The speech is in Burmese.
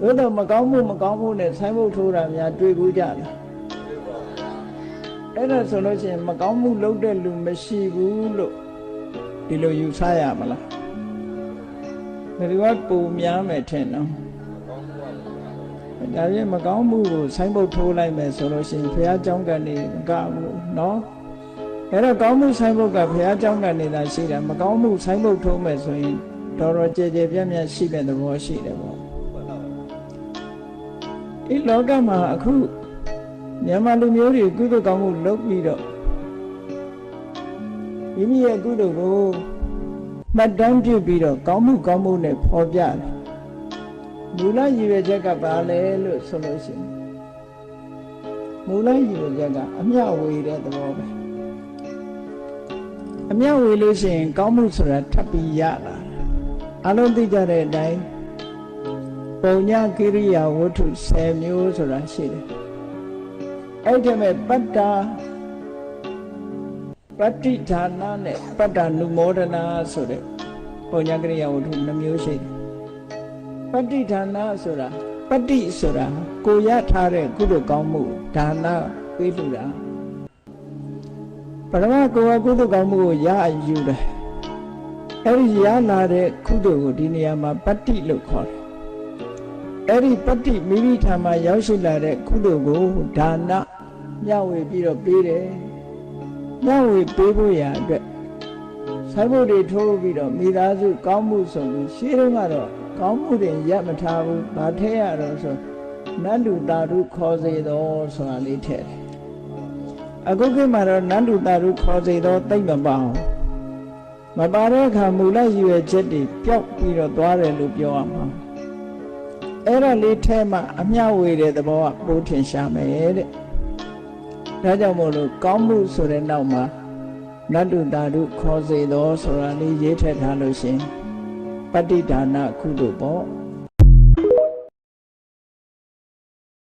သို့တော့မကောင်းမှုနဲ့ဆိုင်းဘုတ်ထိုးတာများတွေ့ဘူးကြလားအဲ့ဒါဆိုလို့ရှိရင်မကောင်းမှုလုပ်တဲ့လူမရှိဘူးလို့ဒီလိုယူဆရမလားဘယ်လိုကပုံများမယ်ထင်နော်ဒါပြင်မကောင်းမှုကိုဆိုင်းဘုတ်ထိုးလိုက်မယ်ဆိုလို့ရှိရင်ဘုရားကျောင်းကနေမကဘူးနော်အဲ့တော့ကောင်းမှုဆိုင်းဘုတ်ကဘုရားကျောင်းကနေသာရှိတယ်မကောင်းမှုဆိုင်းဘုတ်ထိုးမယ်ဆိုရင်တော်တော်ကြည်ကြည်ပြန့်ပြန့်ရှိတဲ့သဘောရှိတယ်ပေါ့ဒီလောကမှာအခုမြန်မာလူမျိုးတွေကုသိုလ်ကောင်းမှုလုပ်ပြီးတော့မိမိရဲ့ကုသိုလ်ကိုမှတ်တမ်းပြုပြီးတော့ကောင်းမှုနဲ့ဖော်ပြတယ်မူလရည်ရွယ်ချက်ကဘာလဲလို့ဆိုလို့ရှိရင်မူလရည်ရွယ်ချက်ကအမျှဝေတဲ့သဘောပဲအမျှဝေလို့ရှိရင်ကောင်းမှုဆိုတာထပ်ပြီးရလာအလုံးသိကြတဲ့အတိုင်းပုံညာကိရိယာဝတ္ထု10မျိုးဆိုတာရှိတယ်အဲ့ဒီမဲ့ပတ္တာပတ္တိဌာနနဲ့ပတ္တနုမောဒနာဆိုတဲ့ပုံညာကိရိယာဝတ္ထု2မျိုးရှိတယ်ပတ္တိဌာနဆိုတာပတ္တိဆိုတာကိုရထားတဲ့ကုသိုလ်ကောင်းမှုဒါနပေးလူတာပရမကိုယ်ကကုသိုလ်ကောင်းမှုကိုရယူတယ်အဲ့ဒီရလာတဲ့ကုသိုလ်ကိုဒီနေရာမှာပတ္တိလို့ခေါ်တယ်အဲ့ဒီပတ္တိမိမိထာမှာရောက်ရှိလာတဲ့ကုသိုလ်ကိုဒါနမျှဝေပြီးတော့ပေးတယ်မျှဝေပေးဖို့ရအတွက်ဆိုင်ဘုတ်တွေထိုးပြီးတော့မိသားစုကောင်းမှုဆိုပြီးရှင်းတော့ကတော့ကောင်းမှုတွေရပ်မထားဘူးဗာထဲရတော့ဆိုနန္တုတာရုခေါ်စေတော်ဆိုတာလေးထည့်တယ်အခုခေတ်မှာတော့နန္တုတာရုခေါ်စေတော်သိမ့်မပါအောင်မပါတဲ့အခါမူလရည်ရွယ်ချက်တွေပျောက်ပြီးတော့သွားတယ်လို့ပြောရမှာအဲ့ဒါလေးထဲမှာအမျှဝေတဲ့သဘောကပိုးထင်ရှားမယ်တဲ့ဒါကြောင့်မို့လို့ကောင်းမှုဆိုတဲ့နောက်မှာနတ္တုတာရုခေါ်စေတော်ဆိုတာလေးရေးထည့်ထားလို့ရှင်ပတ္တိဒါနကုသိုလ်ပေါ့